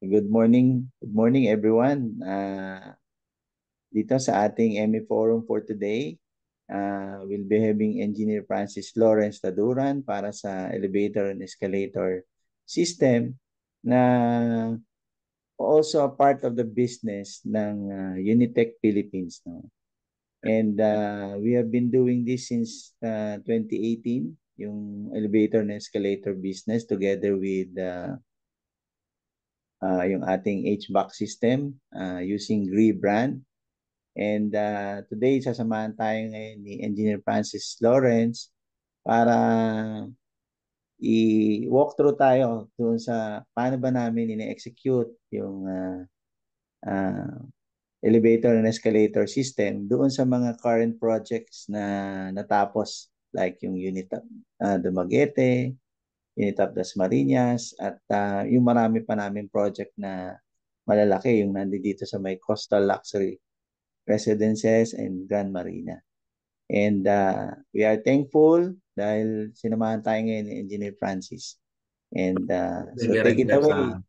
Good morning. Good morning everyone. Dito sa ating ME Forum for today, we'll be having Engineer Francis Lawrence Taduran para sa elevator and escalator system na also a part of the business ng Unitech Philippines. No? And we have been doing this since 2018, yung elevator and escalator business together with yung ating HVAC system using Gree brand. And today, sasamahan tayo ngayon ni Engineer Francis Lawrence para i-walk through tayo doon sa paano ba namin ine-execute yung uh, elevator and escalator system doon sa mga current projects na natapos like yung unit of Dumaguete, unit of Dasmariñas at yung marami pa namin project na malalaki yung nandito sa may coastal luxury residences and Grand Marina. And we are thankful dahil sinamahan tayo ngayon ni Engineer Francis. And Thank so you rin, take it sir, away.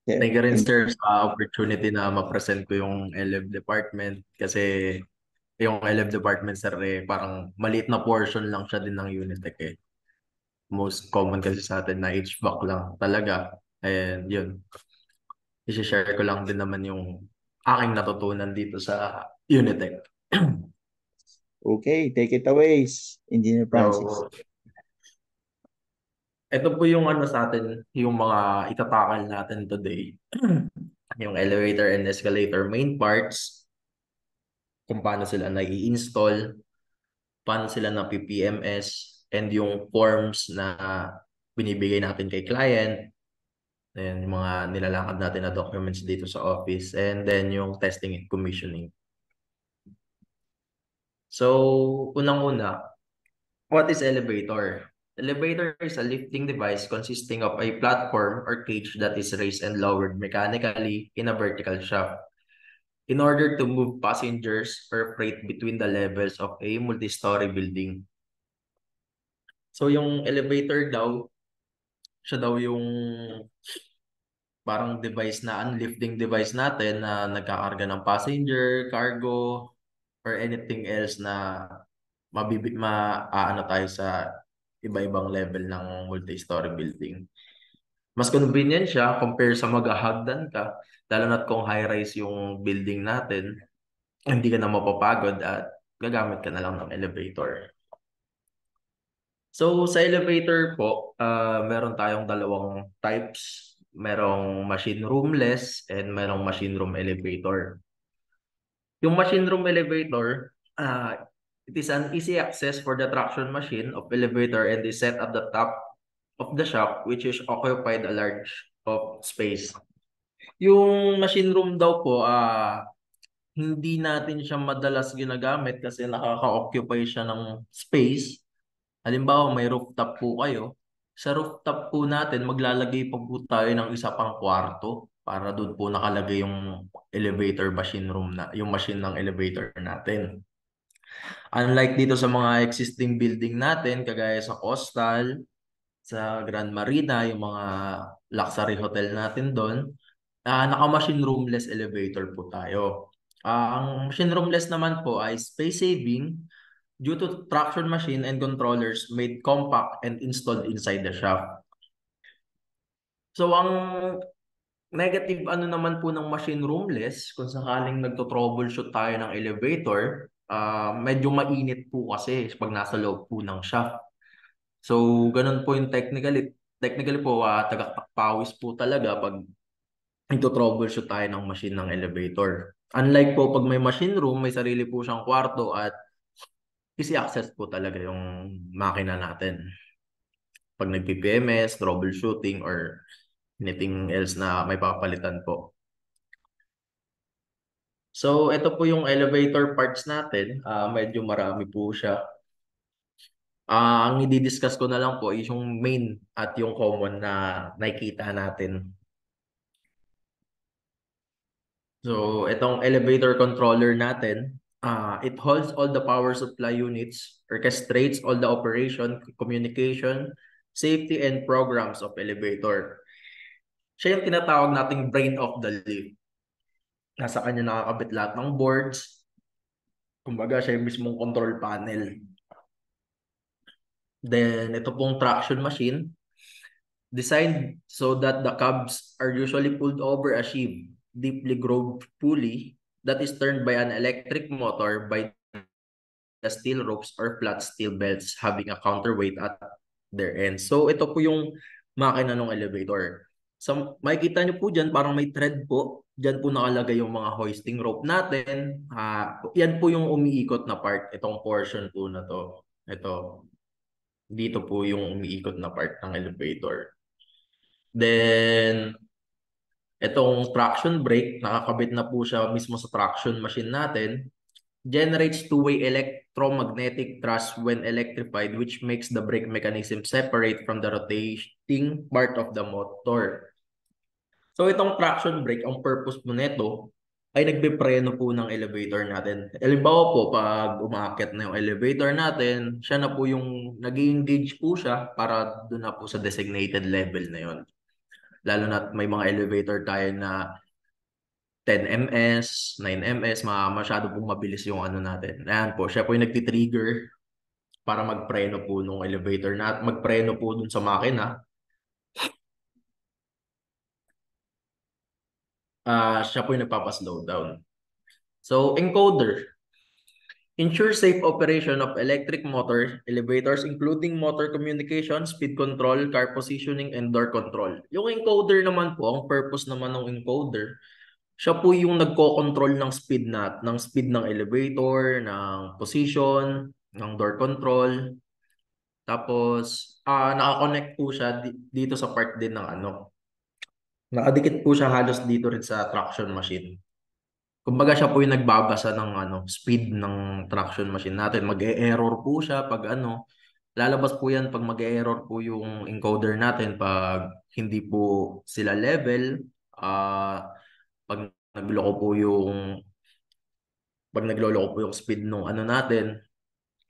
thank you rin, sir, sa opportunity na ma-present ko yung LF department kasi yung LF department, sir, parang maliit na portion lang siya din ng Unitech eh. Most common kasi sa atin na HVAC lang talaga. And yun, i-share ko lang din naman yung aking natutunan dito sa Unitech. Okay, take it away, Engineer Francis. So, ito po yung ano sa atin, yung mga itatakal natin today. Yung elevator and escalator main parts, kung paano sila nai-install, paano sila na PPMS, and yung forms na binibigay natin kay client, and yung mga nilalakad natin na documents dito sa office, and then yung testing and commissioning. So, unang-una, what is elevator? Elevator is a lifting device consisting of a platform or cage that is raised and lowered mechanically in a vertical shaft in order to move passengers or freight between the levels of a multi-story building. So yung elevator daw, siya daw yung parang device na unlifting device natin na nagkakarga ng passenger, cargo, or anything else na maaano tayo sa iba-ibang level ng multi-story building. Mas convenient siya compare sa maghahagdan ka, lalo na kung high-rise yung building natin, hindi ka na mapapagod at gagamit ka na lang ng elevator. So sa elevator po, meron tayong dalawang types. Merong machine roomless and merong machine room elevator. Yung machine room elevator, it is an easy access for the traction machine of elevator and is set at the top of the shop which is occupied a large of space. Yung machine room daw po, hindi natin siya madalas ginagamit kasi nakaka-occupy siya ng space. Halimbawa, may rooftop po kayo. Sa rooftop po natin, maglalagay pa po tayo ng isa pang kwarto para doon po nakalagay yung elevator machine room na, yung machine ng elevator natin. Unlike dito sa mga existing building natin, kagaya sa Coastal, sa Grand Marina, yung mga luxury hotel natin doon, naka-machine roomless elevator po tayo. Ang machine roomless naman po ay space saving due to traction machine and controllers made compact and installed inside the shaft. So ang negative ano naman po ng machine roomless, kung sakaling nagto-troubleshoot tayo ng elevator, medyo mainit po kasi pag nasa loob po ng shaft. So ganun po yung technically po, tagaktak pawis po talaga pag nagto-troubleshoot tayo ng machine ng elevator. Unlike po pag may machine room, may sarili po siyang kwarto at easy access po talaga yung makina natin. Pag nag-PPMS, troubleshooting, or anything else na may papalitan po. So, ito po yung elevator parts natin. Medyo marami po siya. Ang i-discuss ko na lang po is yung main at yung common na nakikita natin. So, itong elevator controller natin, it holds all the power supply units, orchestrates all the operation, communication, safety, and programs of elevator. Siya yung tinatawag nating brain of the lift. Nasa kanya nakakabit lahat ng boards. Kumbaga, siya yung mismong control panel. Then, ito pong traction machine, designed so that the cabs are usually pulled over a sheave, deeply grooved pulley that is turned by an electric motor by the steel ropes or flat steel belts having a counterweight at their ends. So ito po yung makina ng elevator. So makikita nyo po dyan, parang may thread po. Dyan po nakalagay yung mga hoisting rope natin. Yan po yung umiikot na part. Itong portion po na to. Ito. Dito po yung umiikot na part ng elevator. Then, itong traction brake, nakakabit na po siya mismo sa traction machine natin. Generates two-way electromagnetic thrust when electrified, which makes the brake mechanism separate from the rotating part of the motor. So itong traction brake, ang purpose po nito ay nagbe-preno po ng elevator natin. Halimbawa po, pag umaakyat na yung elevator natin, siya na po yung nag-engage po siya para doon na po sa designated level na yon. Lalo na may mga elevator tayo na 10 ms, 9 ms, masyado pong mabilis yung ano natin. Ayan po, siya po yung nagtitrigger para magpreno po nung elevator na magpreno po dun sa makina. Siya po yung nagpapa-slow down. So, encoder. Ensure safe operation of electric motor elevators including motor communication, speed control, car positioning, and door control. Yung encoder naman po, ang purpose naman ng encoder, siya po yung nagko-control ng speed ng elevator, ng position, ng door control. Tapos naka-connect po siya dito sa part din ng ano. Nakadikit po siya halos dito rin sa traction machine. Kumbaga siya po yung nagbabasa ng ano, speed ng traction machine natin. Mag-e-error po siya pag ano, lalabas po yan pag mag-e-error po yung encoder natin pag hindi po sila level. Pag nagloko po yung pag nagloloko po yung speed nung ano natin,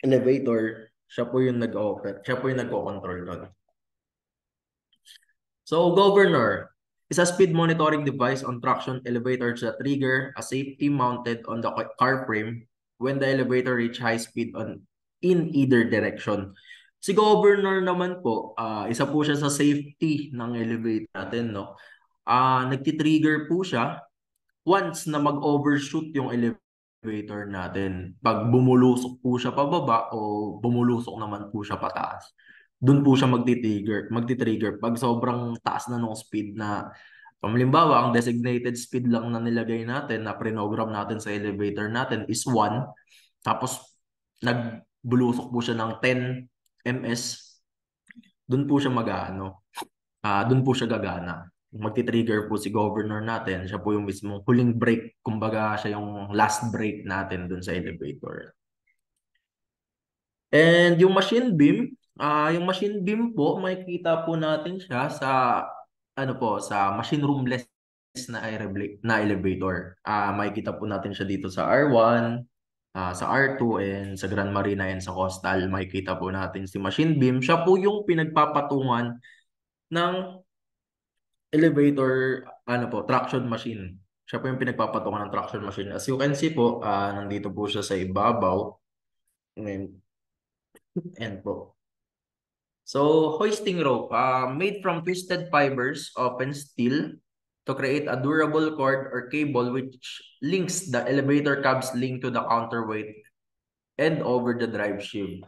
elevator, siya po yung nag-operate, siya po yung nagko-control nun. So, governor is a speed monitoring device on traction elevators that trigger a safety mounted on the car frame when the elevator reach high speed in either direction. Si governor naman po, isa po siya sa safety ng elevator natin, no? Nagti-trigger po siya once na mag-overshoot yung elevator natin. Pag bumulusok po siya pababa o bumulusok naman po siya pataas, doon po siya magti-trigger pag sobrang taas na nung speed na halimbawa, ang designated speed lang na nilagay natin, na prinogram natin sa elevator natin is 1, tapos nagbulusok po siya ng 10 ms, doon po siya doon po siya gagana. Magti-trigger po si governor natin, siya po yung mismong huling brake, kumbaga siya yung last brake natin doon sa elevator. And yung machine beam po, makikita po natin siya sa sa machine roomless na elevator. Makikita po natin siya dito sa R1, sa R2, and sa Grand Marina and sa Coastal. Makikita po natin si machine beam. Siya po yung pinagpapatungan ng elevator, traction machine. Siya po yung pinagpapatungan ng traction machine. As you can see po, nandito po siya sa ibabaw. And po. So, hoisting rope, made from twisted fibers, often steel, to create a durable cord or cable which links the elevator cab's link to the counterweight and over the drive sheave.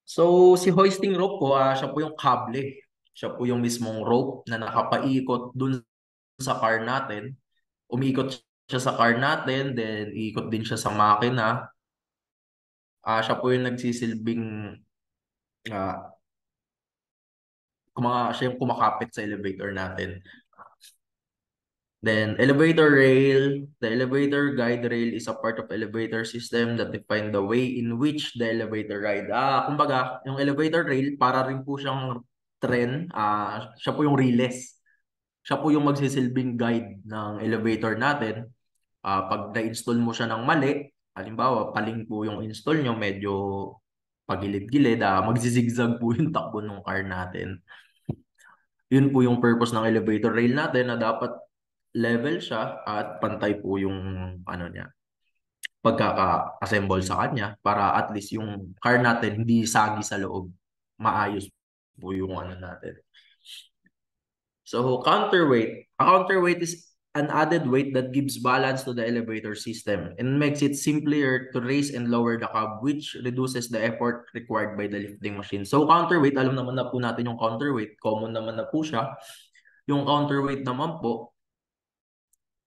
So, si hoisting rope po, siya po yung kable. Siya po yung mismong rope na nakapaikot dun sa car natin. Umiikot siya sa car natin, then iikot din siya sa makina. Siya po yung nagsisilbing siya yung kumakapit sa elevator natin. Then, elevator rail. The elevator guide rail is a part of elevator system that define the way in which the elevator ride. Kumbaga, yung elevator rail, para rin po siyang tren. Siya po yung riles. Siya po yung magsisilbing guide ng elevator natin. Pag na-install mo siya ng mali, halimbawa, paling po yung install nyo, medyo pagilid-gilid, magsizigzag po yung takbo ng car natin. Yun po yung purpose ng elevator rail natin na dapat level siya at pantay po yung ano niya, pagkaka-assemble sa kanya para at least yung car natin hindi sagi sa loob. Maayos po yung ano natin. So counterweight. A counterweight is an added weight that gives balance to the elevator system and makes it simpler to raise and lower the cab, which reduces the effort required by the lifting machine. So counterweight, alam naman na po natin yung counterweight. Common naman na po siya. Yung counterweight naman po,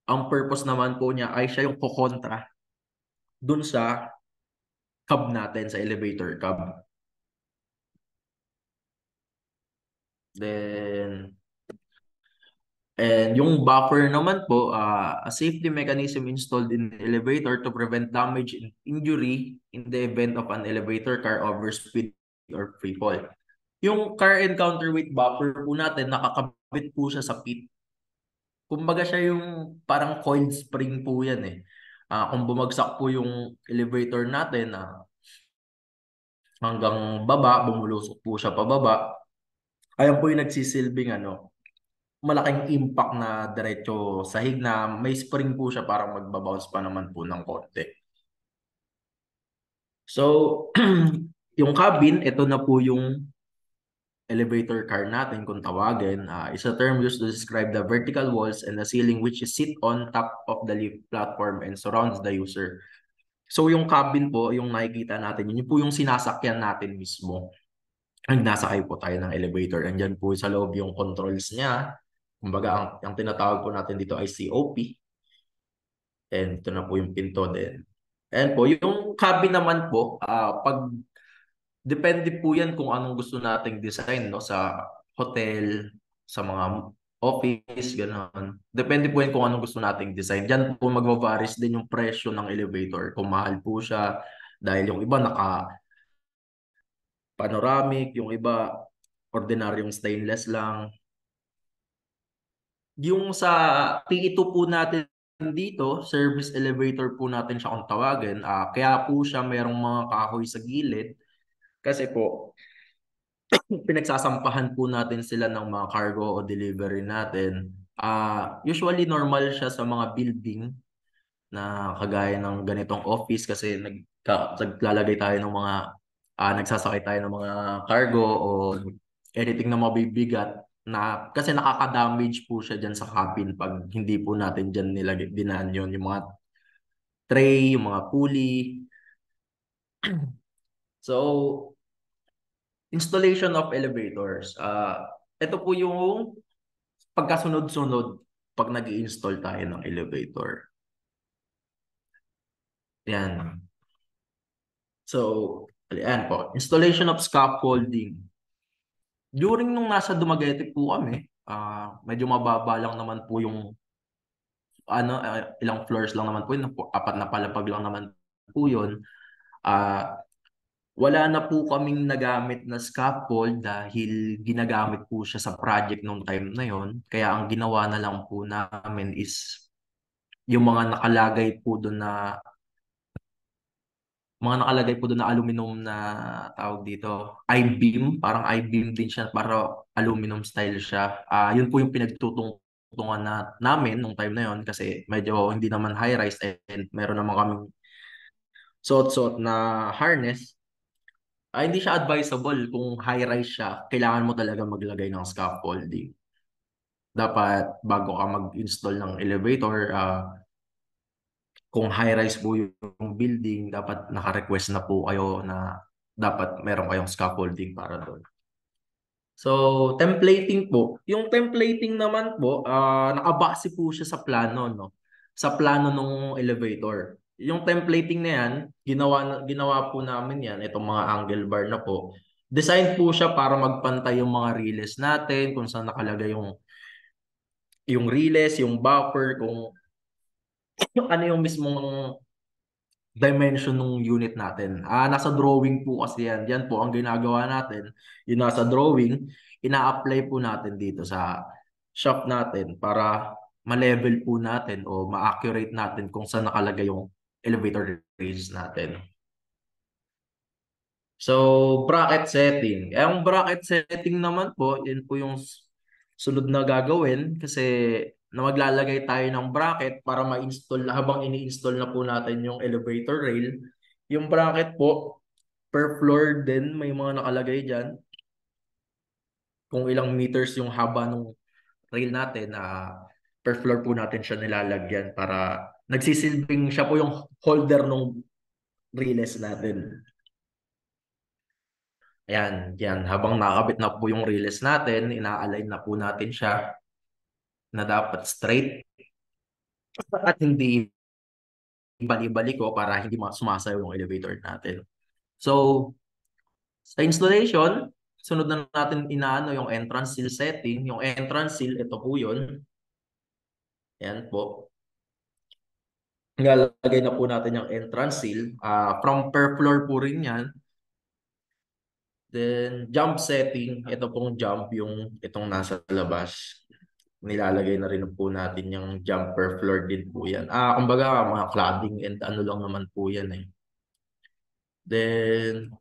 ang purpose naman po niya ay siya yung kukontra dun sa cab natin, sa elevator cab. Then, and yung buffer naman po, a safety mechanism installed in the elevator to prevent damage and injury in the event of an elevator car overspeed or free fall. Yung car and counterweight buffer po natin, nakakabit po siya sa pit. Kumbaga siya yung parang coiled spring po yan eh. Kung bumagsak po yung elevator natin hanggang baba, bumulusok po siya pababa, ayan po yung nagsisilbing malaking impact na diretso sahig na may spring po siya para magbabounce pa naman po ng konti. So, yung cabin, ito na po yung elevator car natin kung tawagin. Is a term used to describe the vertical walls and the ceiling which is sit on top of the lift platform and surrounds the user. So yung cabin po, yung nakikita natin, yun po yung sinasakyan natin mismo. Ang nasakay po tayo ng elevator. Andyan po sa loob yung controls niya. Kumbaga, ang tinatawag po natin dito ay COP. And ito na po yung pinto din. And po, yung cabin naman po, depende po yan kung anong gusto nating design, no? Sa hotel, sa mga office, gano'n. Depende po yan kung anong gusto nating design. Diyan po magvavaries din yung presyo ng elevator. Kung mahal po siya, dahil yung iba naka-panoramic, yung iba ordinaryong stainless lang. Yung sa P2 po natin dito, service elevator po natin siya kung tawagin. Kaya po siya merong mga kahoy sa gilid. Kasi po, pinagsasampahan po natin sila ng mga cargo o delivery natin. Usually normal siya sa mga building na kagaya ng ganitong office kasi naglalagay tayo ng mga nagsasakay tayo ng mga cargo o anything na mabibigat na kasi nakaka-damage po siya dyan sa cabin pag hindi po natin dyan nilagay dinaan yun yung mga tray, yung mga pulley. So, installation of elevators. Ito po yung pagkasunod-sunod pag nag-i-install tayo ng elevator. Yan. So, ayan po. Installation of scaffolding. During nung nasa Dumaguete po kami, medyo mababa lang naman po yung ilang floors lang naman po yun, apat na palapag lang naman po yun. Wala na po kaming nagamit na scaffold dahil ginagamit po siya sa project nung time na yon. Kaya ang ginawa na lang po namin is yung mga nakalagay po doon na aluminum na tawag dito, I-beam, parang I-beam din siya, para aluminum style siya. Yun po yung pinagtutungan namin nung time na yon kasi medyo hindi naman high-rise and meron naman kaming suot-suot na harness. Hindi siya advisable kung high-rise siya, kailangan mo talaga maglagay ng scaffolding. Dapat bago ka mag-install ng elevator, kung high-rise po yung building, dapat naka-request na po kayo na dapat meron kayong scaffolding para doon. So, templating po. Yung templating naman po, nakabase po siya sa plano, no? Sa plano ng elevator. Yung templating na yan, ginawa po namin yan, itong mga angle bar na po. Design po siya para magpantay yung mga relays natin, kung saan nakalagay yung relays, yung buffer, kung ano yung mismong dimension ng unit natin. Nasa drawing po kasi yan. Yan po ang ginagawa natin. Yung nasa drawing, ina-apply po natin dito sa shop natin para ma-level po natin o ma-accurate natin kung saan nakalagay yung elevator rails natin. So, bracket setting. Ang bracket setting naman po, yun po yung sunod na gagawin kasi na maglalagay tayo ng bracket para ma-install na habang ini-install na po natin yung elevator rail. Yung bracket po, per floor din may mga nakalagay dyan. Kung ilang meters yung haba ng rail natin, per floor po natin siya nilalagyan para nagsisilbing siya po yung holder ng relays natin. Ayan, yan. Habang nakakabit na po yung relays natin, ina-align na po natin siya na dapat straight at hindi bali-bali ko para hindi sumasayaw yung elevator natin. So, sa installation, sunod na natin inaano yung entrance seal setting. Yung entrance seal, ito po yun. Ayan po. Nilalagay na po natin yung entrance seal. From per floor po rin yan. Then, jump setting. Ito pong jump yung itong nasa labas. Nilalagay na rin po natin yung jump per floor din po yan. Kumbaga, mga cladding and ano lang naman po yan eh. Then,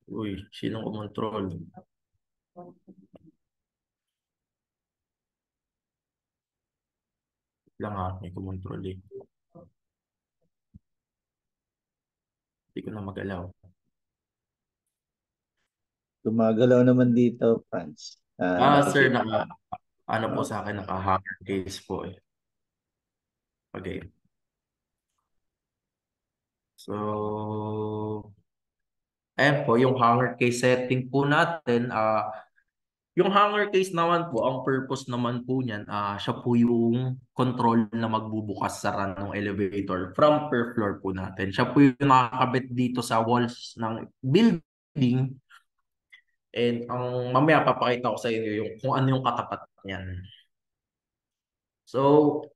uy, sinong kumontrol? Lang may kumontrol eh. Hindi ko na magalaw. Gumagalaw naman dito, Franz. Sir, Nakikita. ano po sa akin, naka-hacker case po eh. Okay. So, ayan po, yung hanger case setting po natin. Yung hanger case naman po, ang purpose naman po niyan, siya po yung control na magbubukas sara ng elevator from per floor po natin. Siya po yung nakakabit dito sa walls ng building. And ang mamaya papakita ko sa inyo yung kung ano yung katapat niyan. So,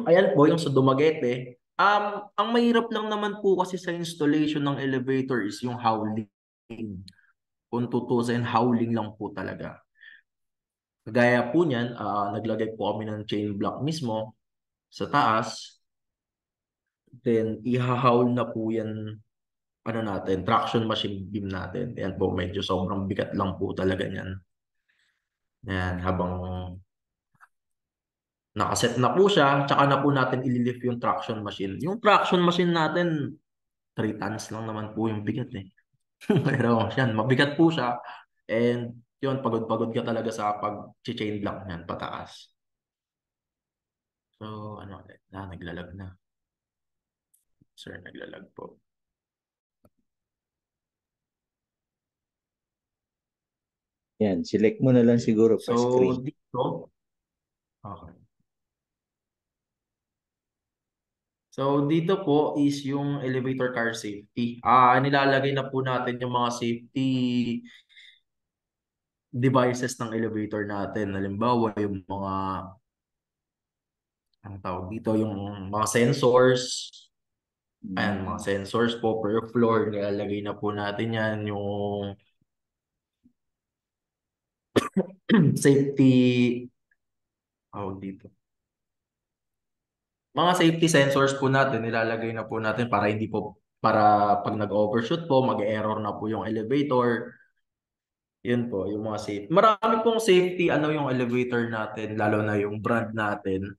ayan po yung sa Dumaguete. Ang mahirap lang naman po kasi sa installation ng elevator is yung howling. Kung tutusin, howling lang po talaga. Kagaya po niyan, naglagay po kami ng chain block mismo sa taas. Then, ihahawl na po yan, ano natin, traction machine beam natin. Yan po, medyo sobrang bigat lang po talaga niyan. Yan, habang nakaset na po siya, tsaka na po natin ililift yung traction machine. Yung traction machine natin, 3 tons lang naman po yung bigat eh. Pero yan, mabigat po siya. And yun, pagod-pagod ka talaga sa pag-chain block niyan pataas. So, ano, naglalag na. Sir, naglalag po. Yan, select mo na lang siguro So, per screen. dito, okay. So, dito po is yung elevator car safety. Nilalagay na po natin yung mga safety devices ng elevator natin. Halimbawa, yung mga, ang tawag dito, yung mga sensors. Ayan, mga sensors po per floor. Nilalagay na po natin yan. Yung safety, tawag dito. Mga safety sensors po natin, nilalagay na po natin para hindi po, para pag nag-overshoot po, mag-error na po yung elevator. Yun po, yung mga safety. Marami pong safety, ano yung elevator natin, lalo na yung brand natin.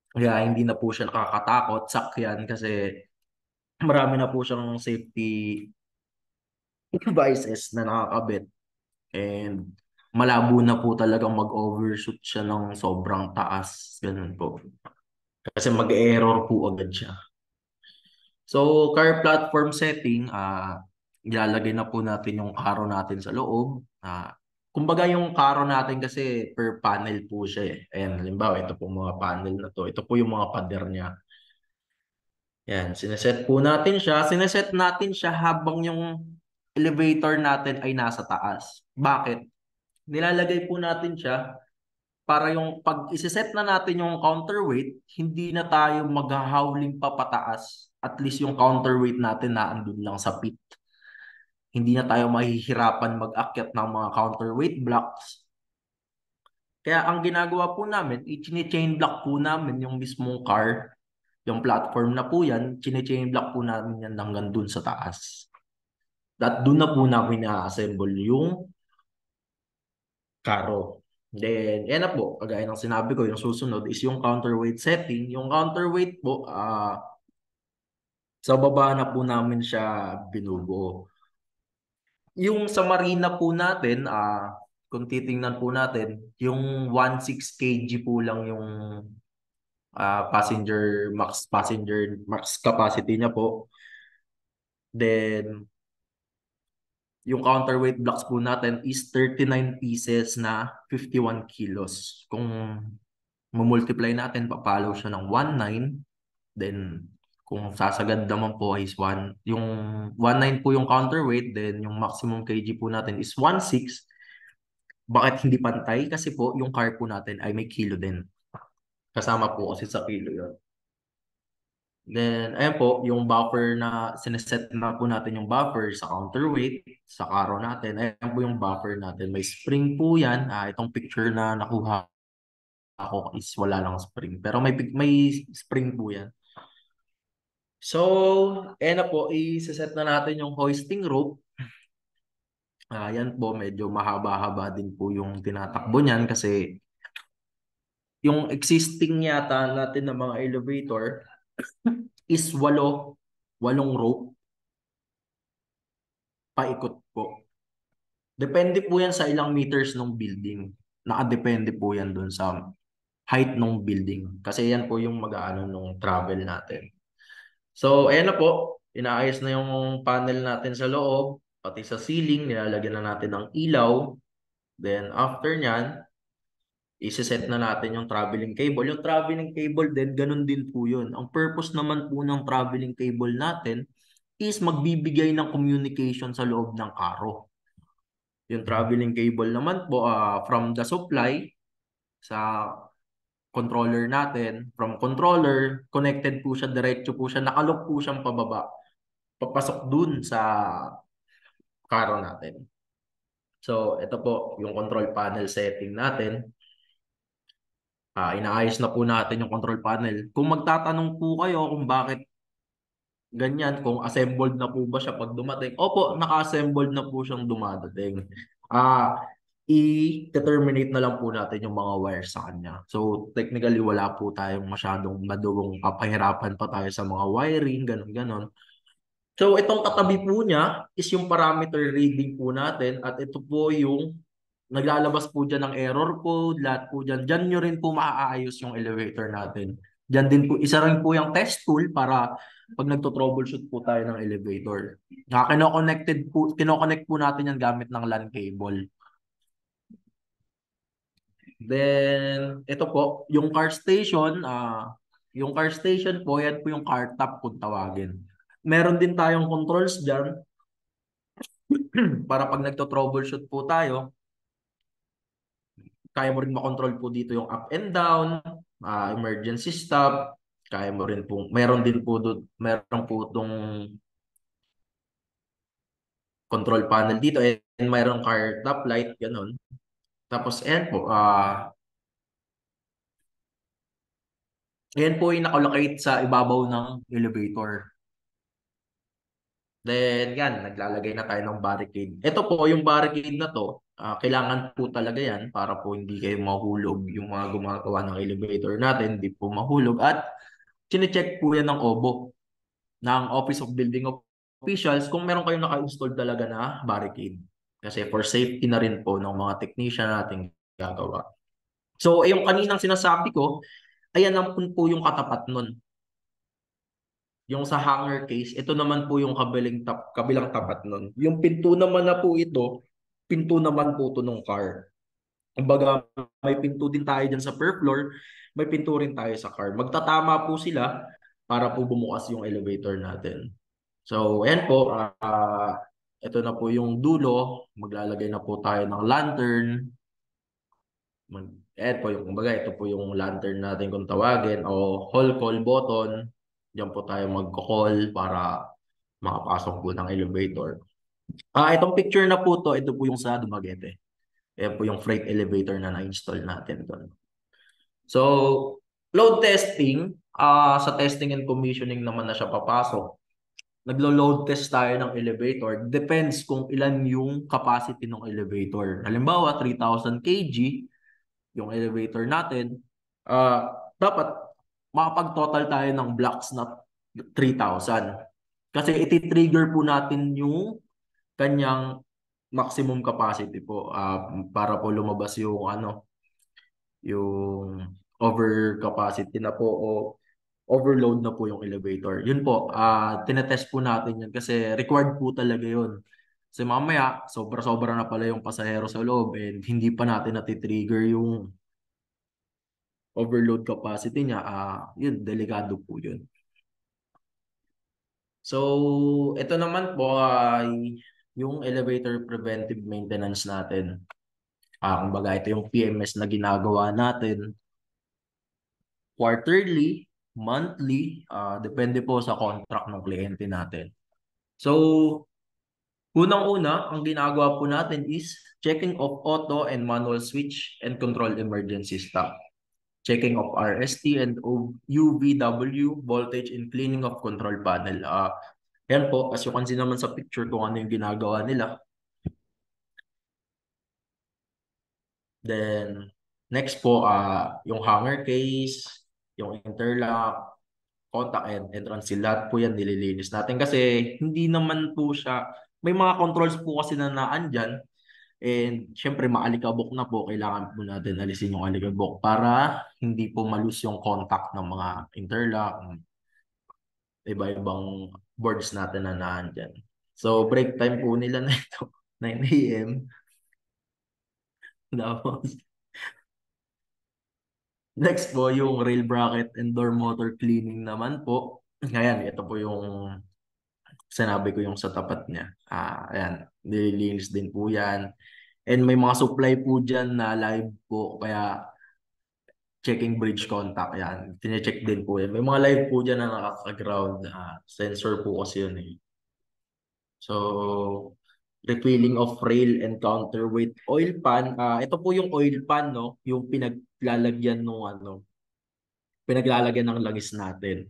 Kaya hindi na po siya nakakatakot, sakyan, kasi marami na po siyang safety devices na nakakabit. And malabo na po talagang mag-overshoot siya ng sobrang taas. Ganun po. Kasi mag-error po agad siya. So, car platform setting, ilalagay na po natin yung karo natin sa loob. Kumbaga yung karo natin kasi per panel po siya eh. Ayan, halimbawa, ito po mga panel na to. Ito po yung mga pader niya. Yan, sineset po natin siya. Sineset natin siya habang yung elevator natin ay nasa taas. Bakit? Nilalagay po natin siya para yung pag isiset na natin yung counterweight, hindi na tayo maghahawling pa pataas. At least yung counterweight natin na andun lang sa pit. Hindi na tayo mahihirapan mag-akyat ng mga counterweight blocks. Kaya ang ginagawa po namin, i-chain block po namin yung mismong car, yung platform na po yan, chain block po namin yan hanggang dun sa taas. At dun na po namin na-assemble yung karo. Then, yan na po, kagaya ng sinabi ko, yung susunod is yung counterweight setting. Yung counterweight po, sa baba na po namin siya binubuo. Yung sa marina po natin, kung titingnan po natin, yung 16 kg po lang yung passenger max capacity niya po. Then, yung counterweight blocks po natin is 39 pieces na 51 kilos. Kung mamultiply natin, papalo siya ng 19. Then, kung sasagad naman po is yung 19 po yung counterweight, then yung maximum kg po natin is 16. Bakit hindi pantay? Kasi po, yung car po natin ay may kilo din. Kasama po kasi sa kilo yun. Then, ayan po, yung buffer na sineset na po natin yung buffer sa counterweight, sa karo natin. Ayan po yung buffer natin. May spring po yan. Itong picture na nakuha ako is wala lang spring. Pero may spring po yan. So, ayan na po, i-set na natin yung hoisting rope. Yan po, medyo mahaba-haba din po yung tinatakbo niyan kasi yung existing yata natin ng mga elevator is walong rope paikot po. Depende po yan sa ilang meters ng building. Nakadepende po yan dun sa height ng building. Kasi yan po yung mag-aano nung travel natin. So, ayan na po. Inaayos na yung panel natin sa loob, pati sa ceiling, nilalagyan na natin ng ilaw. Then, after nyan, isi-set na natin yung traveling cable. Yung traveling cable din, ganun din po yun. Ang purpose naman po ng traveling cable natin is magbibigay ng communication sa loob ng karo. Yung traveling cable naman po, from the supply sa controller natin, from controller, connected po siya, diretso po siya, nakalok po siyang pababa. Papasok dun sa karo natin. So, ito po yung control panel setting natin. Inaayos na po natin yung control panel. Kung magtatanong po kayo kung bakit ganyan, kung assembled na po ba siya pag dumating, opo, naka-assembled na po siyang dumadating. I-determinate na lang po natin yung mga wires sa kanya. So, technically, wala po tayong masyadong madugong papahirapan pa tayo sa mga wiring, ganun-ganon. So, itong katabi po niya is yung parameter reading po natin at ito po yung naglalabas po dyan ng error code, lahat po dyan. Dyan nyo rin po maaayos yung elevator natin. Dyan din po, isa rin po yung test tool para pag nagto-troubleshoot po tayo ng elevator. Kinoconnect po natin yan gamit ng LAN cable. Then, ito po, yung car station, po, yan po yung car top kung tawagin. Meron din tayong controls dyan para pag nagto-troubleshoot po tayo, kaya mo rin makontrol po dito yung up and down, emergency stop, kaya mo rin po, meron po itong control panel dito and mayroong car top light, ganun. Tapos, ayan po yung nakalocate sa ibabaw ng elevator. Then, yan, naglalagay na tayo ng barricade. Ito po, yung barricade na to, kailangan po talaga yan para po hindi kayo mahulog yung mga gumagawa ng elevator natin, hindi po mahulog. At chinecheck po yan ng OBO, ng Office of Building Officials, kung meron kayong naka-install talaga na barricade. Kasi for safety na rin po ng mga technician natin gagawa. So, yung kaninang sinasabi ko, ayan naman po yung katapat nun. Yung sa hanger case, ito naman po yung kabilang tapat nun. Yung pinto naman na po ito, pinto naman po ito ng car. Kumbaga, may pinto din tayo dyan sa per floor, may pinto rin tayo sa car. Magtatama po sila para po bumukas yung elevator natin. So, ayan po, ito na po yung dulo. Maglalagay na po tayo ng lantern. Ayan po yung, kumbaga, ito po yung lantern natin kung tawagin o hall call button. Diyan po tayo magko-call para makapasok po ng elevator. Itong picture na po to, ito po yung sa Dumaguete. Ayan po yung freight elevator na na-install natin doon. So, load testing, sa testing and commissioning naman na siya papasok. naglo-load test tayo ng elevator, depends kung ilan yung capacity ng elevator. Halimbawa, 3,000 kg yung elevator natin, dapat makapag-total tayo ng blocks na 3,000. Kasi iti-trigger po natin yung kanyang maximum capacity po, para po lumabas yung yung over capacity na po o overload na po yung elevator. Yun po, tinetest po natin yun kasi required po talaga yun. Kasi mamaya, sobra-sobra na pala yung pasahero sa loob and hindi pa natin natitrigger yung overload capacity niya. Yun, delikado po yun. So, ito naman po ay yung elevator preventive maintenance natin. Kumbaga, ito yung PMS na ginagawa natin quarterly, monthly, depende po sa contract ng kliyente natin. So, unang-una, ang ginagawa po natin is checking of auto and manual switch and control emergency stop. Checking of RST and UVW, voltage and cleaning of control panel. Yan po, as you can see naman sa picture kung ano yung ginagawa nila. Then, next po, yung hanger case, yung interlock, contact and entrance seal, lahat po yan nililinis natin kasi hindi naman po siya, may mga controls po kasi na naandyan and syempre maalikabok na po, kailangan po natin alisin yung alikabok para hindi po malus yung contact ng mga interlock, iba-ibang boards natin na naandyan. So break time po nila na ito, 9 a.m. Tapos, next po yung rail bracket and door motor cleaning naman po. Ngayon, ito po yung sinabi ko yung sa tapat niya. Ayan, nililinis din po yan. And may mga supply po dyan na live po, kaya checking bridge contact yan. Tine-check din po yan. May mga live po dyan na nakaka-ground. Sensor po kasi yun eh. So, refilling of rail and counterweight oil pan. Ito po yung oil pan, no? Yung pinaglalagyan ng pinaglalagyan ng langis natin.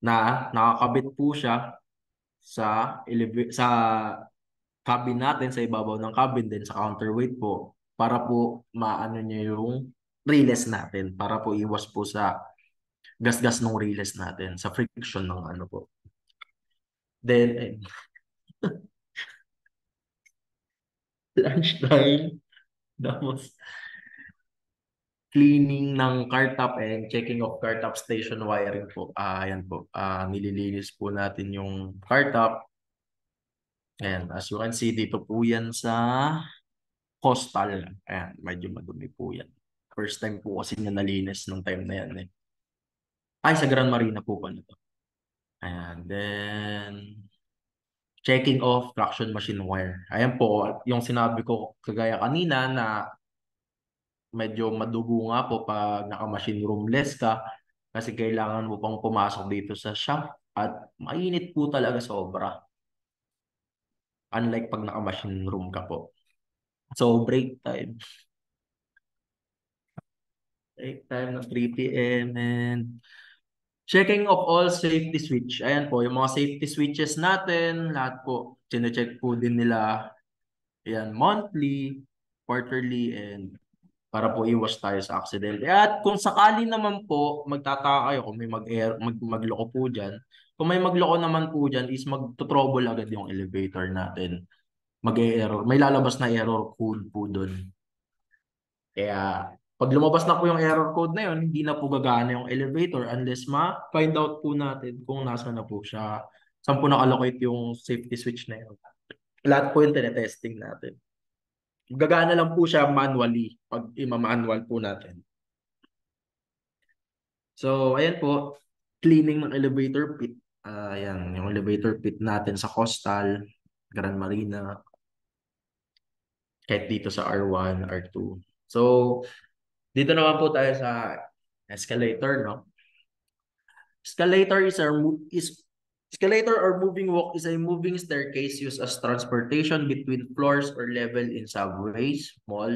Na nakakabit po siya sa cabin natin, sa ibabaw ng cabin din sa counterweight po para po maano niya yung release natin para po iwas po sa gasgas ng release natin sa friction ng ano po. Then lunchtime, tapos cleaning ng car top and checking of car top station wiring po. Ayan po. Nililinis po natin yung car top. And as you can see, dito po yan sa Coastal. Ayan, medyo madumi po yan. First time po kasi niya nalinis nung time na yan eh. Ay, sa Grand Marina po pala to. Ayan, then checking off traction machine wire. Ayan po, yung sinabi ko kagaya kanina na medyo madugo nga po pag naka-machine roomless ka kasi kailangan mo pang pumasok dito sa shop at mainit po talaga sobra. Unlike pag naka-machine room ka po. So, break time. Break time ng 3 p.m. and checking of all safety switch. Ayan po, yung mga safety switches natin, lahat po, chine-check po din nila. Ayan, monthly, quarterly, and para po iwas tayo sa accident. At kung sakali naman po, magtataka kayo kung may magloko po dyan. Kung may magloko naman po dyan is mag-trouble agad yung elevator natin. Mag-error. May lalabas na error code po doon. Kaya pag lumabas na po yung error code na yun, hindi na po gagana yung elevator unless ma-find out po natin kung nasa na po siya. Saan po na-allocate yung safety switch na yun. Lahat po yung tinetesting natin. Gagana lang po siya manually pag ima-manual po natin. So, ayan po, cleaning ng elevator pit. Ayan, yung elevator pit natin sa Coastal, Grand Marina, kahit dito sa R1, R2. So, dito naman po tayo sa escalator, no? Escalator escalator or moving walk is a moving staircase used as transportation between floors or level in subways, mall,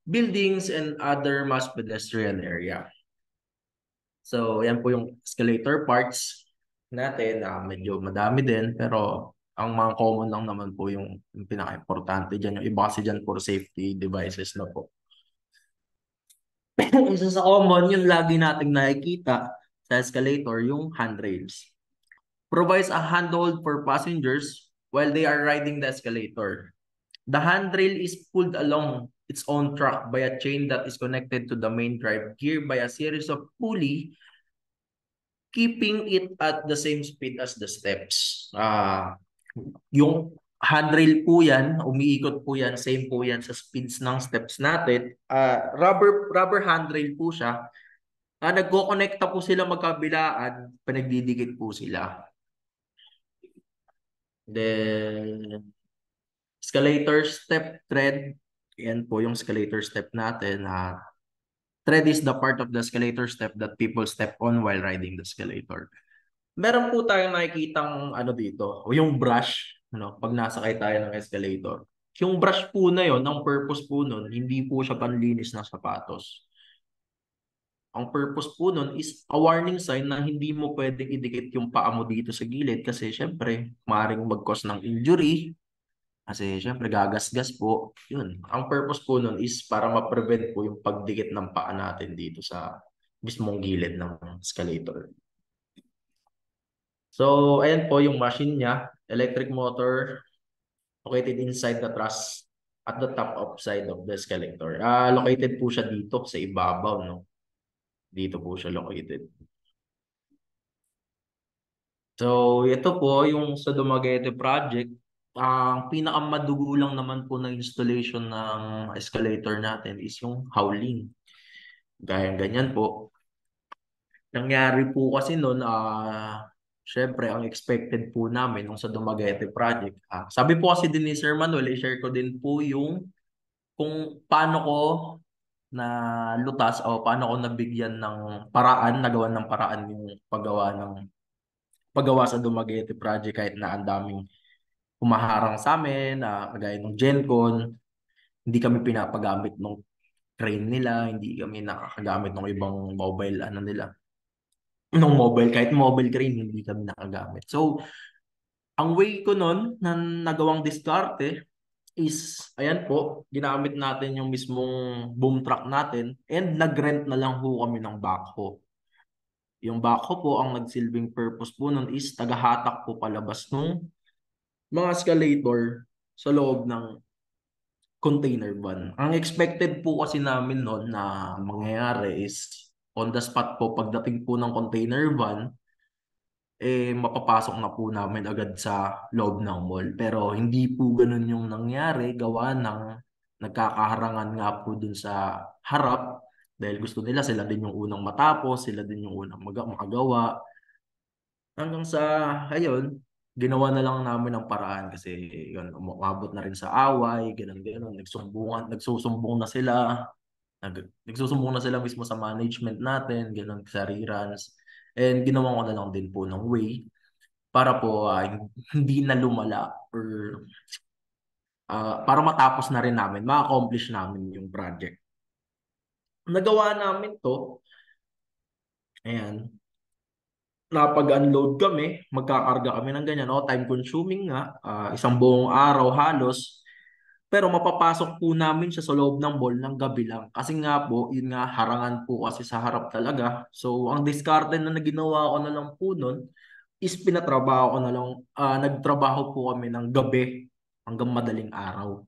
buildings, and other mass pedestrian area. So, yan po yung escalator parts. natin na medyo madami din, pero ang mga common lang naman po yung pinaka-importante dyan. Yung iba kasi dyan for safety devices na po. Isa sa common, yung lagi nating nakikita sa escalator, yung handrails. Provides a handhold for passengers while they are riding the escalator. The handrail is pulled along its own track by a chain that is connected to the main drive gear by a series of pulley, keeping it at the same speed as the steps. Yung handrail po yan, umiikot po yan, same po yan sa speeds ng steps natin. Rubber handrail po siya. Nagko-connecta po sila magkabilaan, pinagdidikit po sila. Then, escalator step tread. Yan po yung escalator step natin. Tread is the part of the escalator step that people step on while riding the escalator. Meron po tayong nakikitang ano dito, o yung brush, ano, pag nasakay tayo ng escalator. Yung brush po na yon, ang purpose po nun, hindi po siya panlinis ng sapatos. Ang purpose po nun is a warning sign na hindi mo pwedeng idikit yung paa mo dito sa gilid kasi syempre, maaaring mag-cause ng injury kasi syempre gagasgas po. Yun. Ang purpose po nun is para ma-prevent po yung pagdikit ng paa natin dito sa mismong gilid ng escalator. So, ayan po yung machine niya. Electric motor located inside the truss at the top of side of the escalator. Located po siya dito sa ibabaw, no? Dito po siya located. So, ito po yung sa Dumaguete project. Ang pinakamadugo lang naman po na installation ng escalator natin is yung howling. Gaya ganyan po. Nangyari po kasi noon, syempre, ang expected po namin nung sa Dumaguete project. Sabi po kasi din ni Sir Manuel, i-share ko din po yung kung paano ko na lutas o paano ko nabigyan ng paraan, nagawa ng paraan yung paggawa sa Dumaguete project kahit na ang daming humaharang sa amin, kagaya ng GenCon, hindi kami pinapagamit ng crane nila, hindi kami nakakagamit ng ibang mobile ano nila. Nung mobile, kahit mobile crane, hindi kami nakagamit. So, ang way ko nun na nagawang diskarte is, ayan po, ginamit natin yung mismong boom truck natin and nag-rent na lang po kami ng backhoe. Yung backhoe po, ang nagsilbing purpose po nun is tagahatak po palabas nung mga escalator sa loob ng container van. Ang expected po kasi namin noon na mangyayari is on the spot po pagdating po ng container van, mapapasok na po namin agad sa loob ng mall. Pero hindi po ganun yung nangyari, gawa ng nagkakaharangan nga po dun sa harap dahil gusto nila sila din yung unang matapos, sila din yung unang makagawa. Hanggang sa, ayun, ginawa na lang namin ng paraan kasi yun, umabot na rin sa away, ganun-ganun, nagsusumbong na sila, nagsusumbong na sila mismo sa management natin, ganun, sa reruns. And ginawa ko na lang din po ng way para po hindi na lumala or para matapos na rin namin, ma-accomplish namin yung project. Nagawa namin to, ayan, napag-unload kami, magkakarga kami ng ganyan, time consuming nga, isang buong araw halos, pero mapapasok po namin siya sa loob ng mall ng gabi lang. Kasi nga po, yun nga, harangan po kasi sa harap talaga. So, ang diskarte na ginawa ko na lang po nun is pinatrabaho ko na lang, nagtrabaho po kami ng gabi hanggang madaling araw.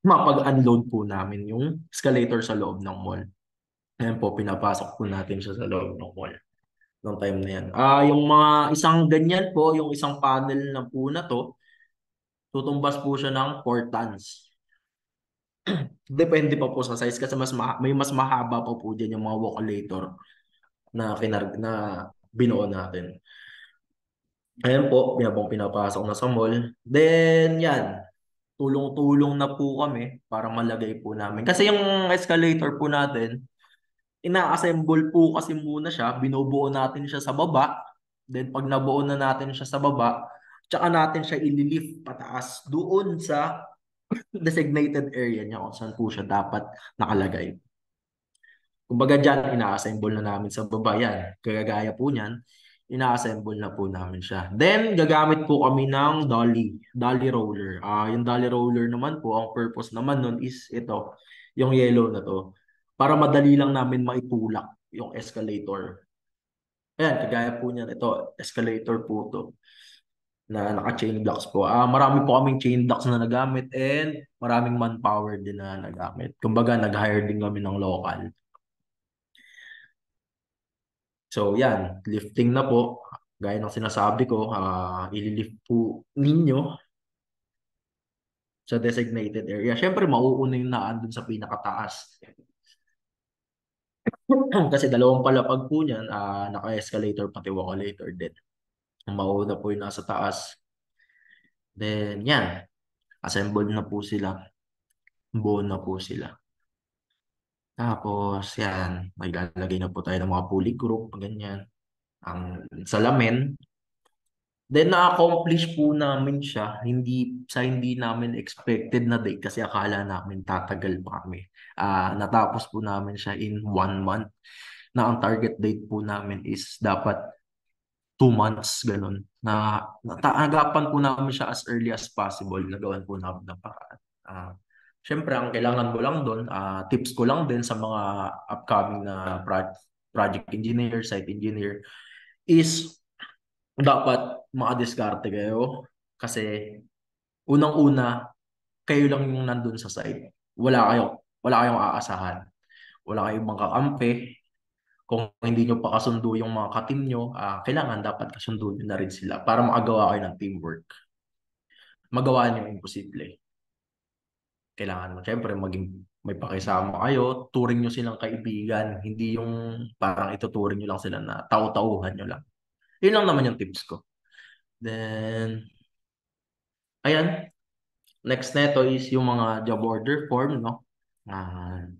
Mapag-unload po namin yung escalator sa loob ng mall. Ngayon po, pinapasok po natin siya sa loob ng mall noong time na yan. Yung mga isang ganyan po, yung isang panel na po na to, tutumbas po siya ng 4 tons. Depende pa po sa size kasi may mas mahaba pa po dyan yung mga walkulator na binuo natin. Ayan po, pinapasok na sa mall. Then yan, tulong-tulong na po kami para malagay po namin. Kasi yung escalator po natin, ina-assemble po kasi muna siya, binubuo natin siya sa baba. Then pag nabuo na natin siya sa baba, tsaka natin siya ililift pataas doon sa designated area niya kung saan po siya dapat nakalagay. Kumbaga dyan, ina-assemble na namin sa baba yan. Kagaya po niyan, ina-assemble na po namin siya. Then, gagamit po kami ng dolly roller. Yung dolly roller naman po, ang purpose naman nun is ito, yung yellow na to, para madali lang namin maitulak yung escalator. Ayan, kagaya po niyan, ito, escalator po to, na naka-chain blocks po. Marami po kaming chain blocks na nagamit and maraming manpower din na nagamit. Kumbaga, nag-hire din kami ng local. So yan, lifting na po. Gaya ng sinasabi ko, ililift po ninyo sa designated area. Siyempre, mauuna yung naandun sa pinakataas. Kasi dalawang palapag po niyan, naka-escalator pati walkalator din. Mauna po yung nasa taas. Then yan, assembled na po sila. Buo na po sila. Tapos yan, maglalagay na po tayo ng mga pulley group, ganyan. Ang salamin. Then na-accomplish po namin siya hindi namin expected na date kasi akala namin tatagal pa kami. Natapos po namin siya in 1 month na ang target date po namin is dapat 2 months ganun. Naagapan po namin siya as early as possible. Nagawan po namin ng paraan. Syempre, ang kailangan mo lang doon, tips ko lang din sa mga upcoming na project engineer, site engineer, is dapat makadiskarte kayo kasi unang-una kayo lang yung nandun sa site. Wala kayong aasahan. Wala kayong mga kakampi. Kung hindi nyo pa kasundo yung mga katim nyo, kailangan dapat kasundo nyo na rin sila para makagawa kayo ng teamwork. Magawa nyo yung imposible. Kailangan mo, syempre, maging may pakisama kayo, turing nyo silang kaibigan, hindi yung parang ituturing nyo lang sila na tau-tauhan nyo lang. Yun lang naman yung tips ko. Then, ayan, next neto is yung mga job order form, no? Ah,